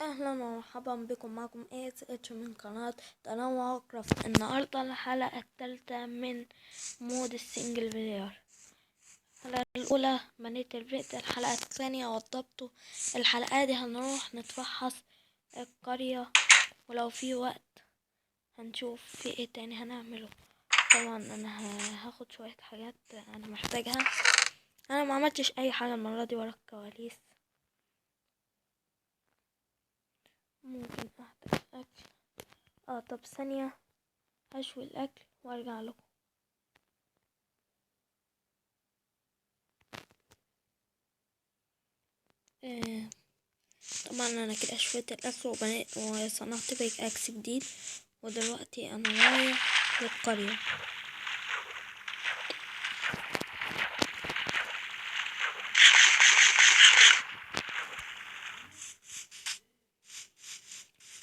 اهلا ومرحبا بكم. معكم اتش من قناة تنوع كرافت. النهاردة الحلقة الثالثة من مود السنجل بلاير. الحلقة الاولى بنيت البيت، الحلقة الثانية وضبته. الحلقة دي هنروح نتفحص القرية، ولو في وقت هنشوف في ايه تاني هنعمله. طبعا انا هاخد شوية حاجات انا محتاجها. انا ما عملتش اي حاجة المرة دي ورا الكواليس. ممكن احتاج اكل. طب ثانية هشوي الاكل وارجع لكم. آه طبعا انا كده شويت الاكل وصنعت بيك اكس جديد، ودلوقتي انا رايح للقرية.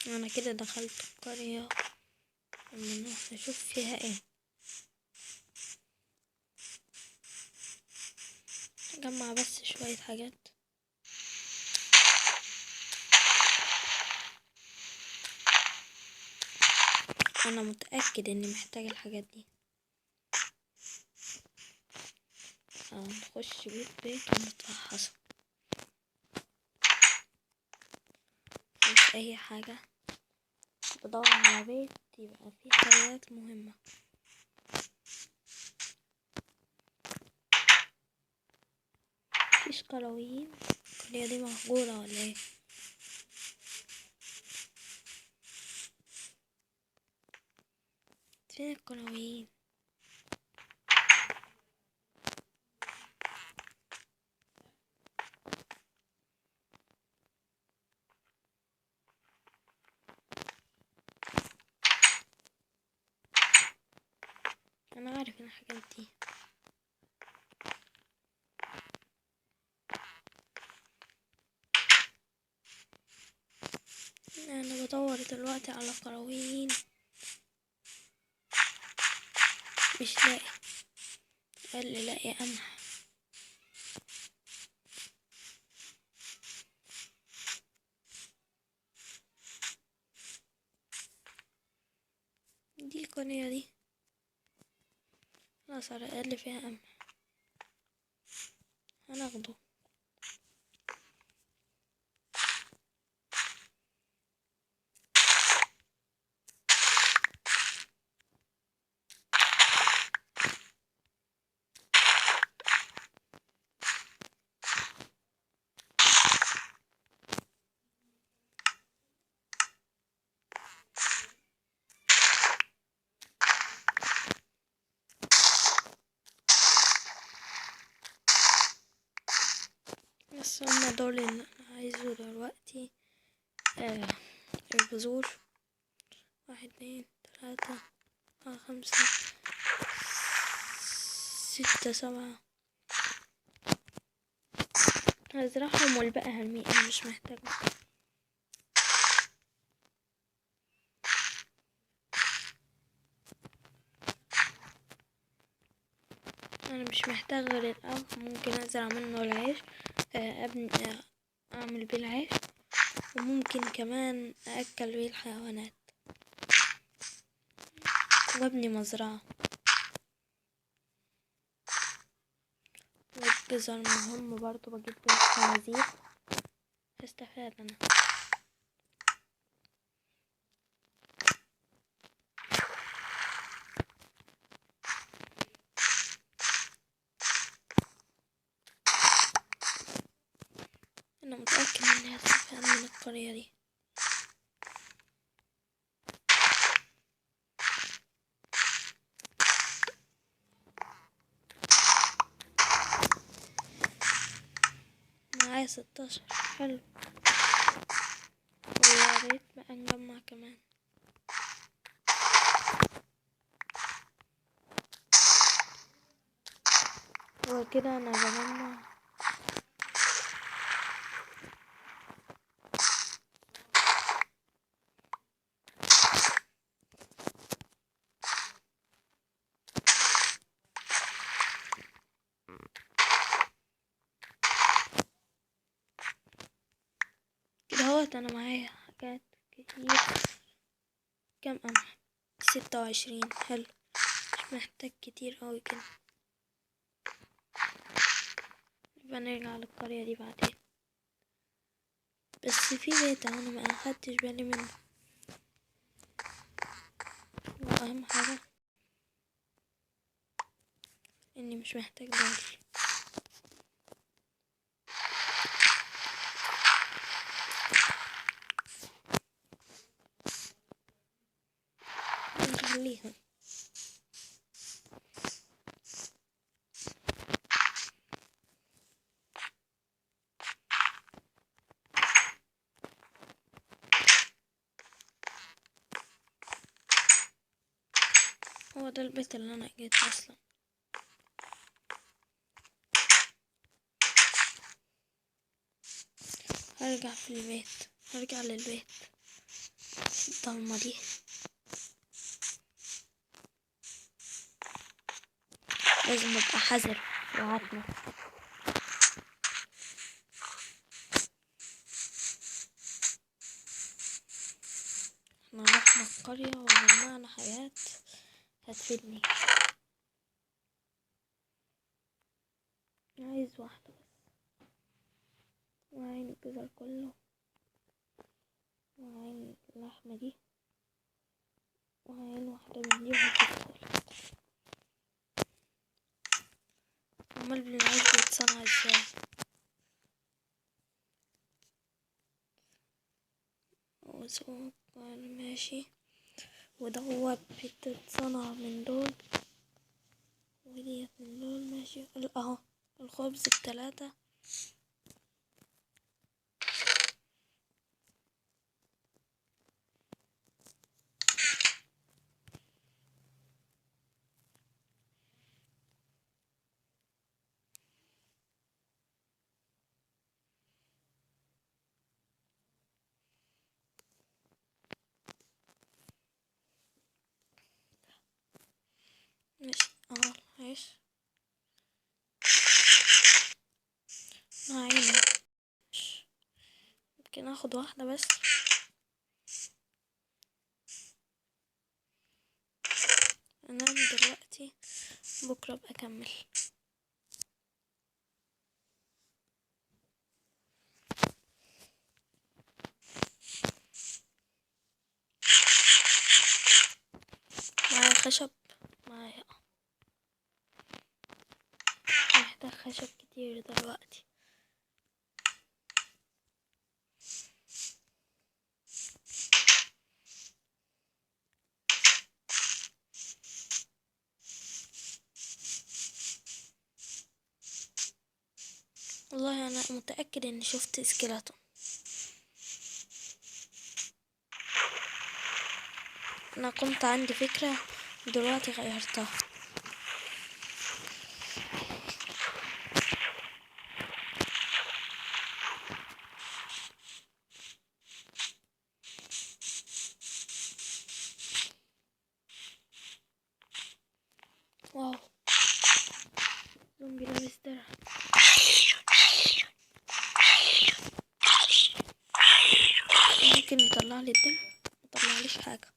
انا كده دخلت القرية، اما نروح نشوف فيها ايه. اجمع بس شوية حاجات. انا متأكد اني محتاج الحاجات دي. نخش بيت ونتفحصه. مش اي حاجة، بدور على بيت يبقى فيه حاجات مهمة. مفيش قرويين؟ القرية دي مهجورة ولا ايه؟ فين القرويين؟ انا عارف ان الحاجات دي. انا بدور دلوقتي على قرويين، مش لاقي. قال لي لاقي قمح. دي القرية دي خلاص، على الأقل فيها قمح هناخده. بس هما دول اللي أنا عايزه دلوقتي. البذور 1 2 3 4 5 6 7. هزرعهم والباقي هرميه، أنا مش محتاجه. أنا مش محتاج غير القمح، ممكن أزرع منه العيش. أبني أعمل بيه العيش، وممكن كمان أأكل بيه الحيوانات، وابني مزرعة. والجزر مهم برضو، بجيب بيه الخنازير، هستفاد أنا. أنا متأكد إني هستفاد من القرية دي. معايا 16، حلو. ويا ريت بقى نجمع كمان. وكده أنا بجمع. كده هو دلوقتي انا معايا حاجات كتير. كام قمح؟ 26. حلو، مش محتاج كتير اوي كده. يبقى نرجع للقرية دي بعدين. بس في بيت انا ما اخدتش بالي منه، واهم حاجة اني مش محتاج بالي. نخليها. هو ده البيت اللي انا جيت اصلا. هرجع في البيت، هرجع للبيت الضلمة دي. لازم ابقى حذر في وعدنا. احنا رحنا القرية وجمعنا حاجات هتفيدني. عايز واحدة بس، وعين الجزر كله، وعين اللحمة دي، وعين واحدة من دي وهتدخل. امال بالعيش بيتصنع ازاي؟ وسكر ماشي، ودوت بتتصنع من دول، وديت من دول ماشي. اهو الخبز ب3. ماشي اهو العيش. عيني ممكن اخد واحدة بس. انام دلوقتي، بكرة ابقى اكمل. معايا خشب، معايا محتاج خشب كتير دلوقتي. والله انا متأكد اني شفت سكيلتون. انا كنت عندي فكرة دلوقتي غيرتها. واو، زومبي لابس درع. ممكن يطلع لي الدم، مطلعليش حاجة.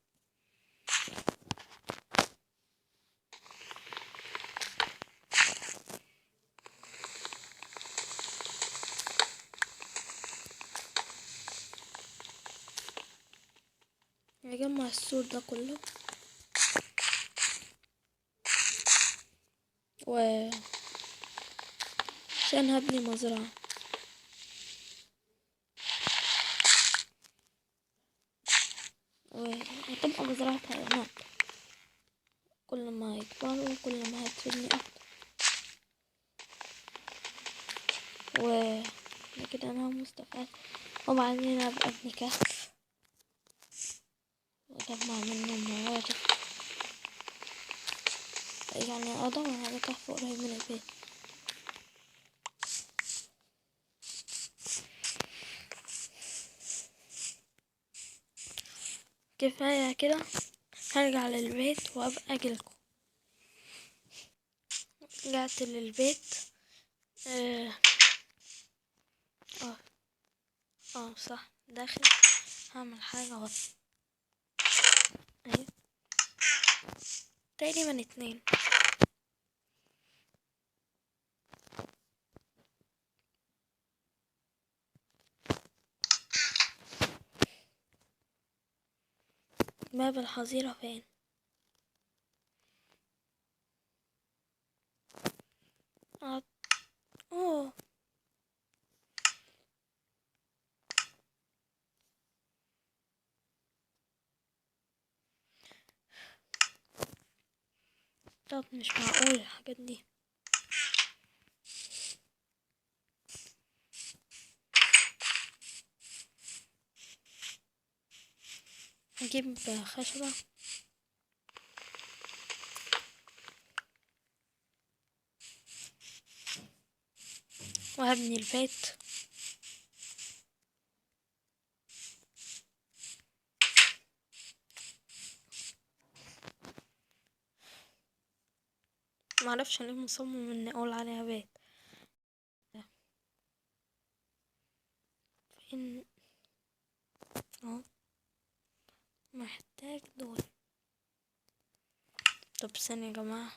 نجمع السور ده كله و عشان هبني مزرعة. وهتبقى مزرعة حيوانات، كل ما يكبروا كل ما هتفيدني اكتر. كده انا مستفاد. وبعدين ابقى ابني كهف واجمع منه موارد، يعني ادور على كهف قريب من البيت. كفاية كده، هرجع للبيت وابقى اجيلكم. رجعت للبيت. اه اه, صح، داخل هعمل حاجة غلط. اهي تقريبا 2. باب الحظيرة فين؟ اوه طب مش معقول الحاجات دي. اجيب خشبة وهبني البيت. معرفش ليه مصمم اني اقول عليها بيت. فين؟ اهو محتاج دول. طب ثانية يا جماعة،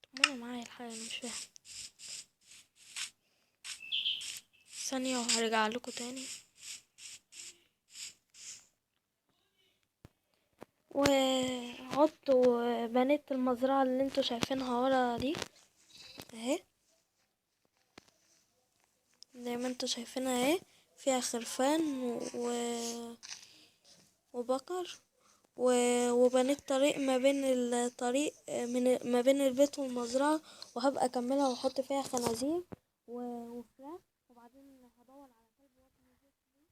طب انا معايا الحاجة، انا مش فاهم. ثانية وهرجع لكم تاني. وحطوا بنيت المزرعة اللي انتوا شايفينها ورا دي اهي، زي ما انتوا شايفينها اهي، فيها خرفان وبقر وبنيت طريق ما بين الطريق ما بين البيت والمزرعة، وهبقى اكملها واحط فيها خنازير وفراخ، وبعدين هدور على كلب وابني بيت ليه،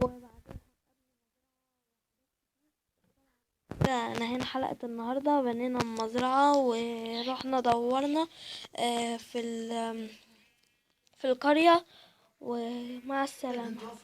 وبعدين كده نهينا حلقة النهاردة. بنينا المزرعة ورحنا دورنا في في القرية، ومع السلامة.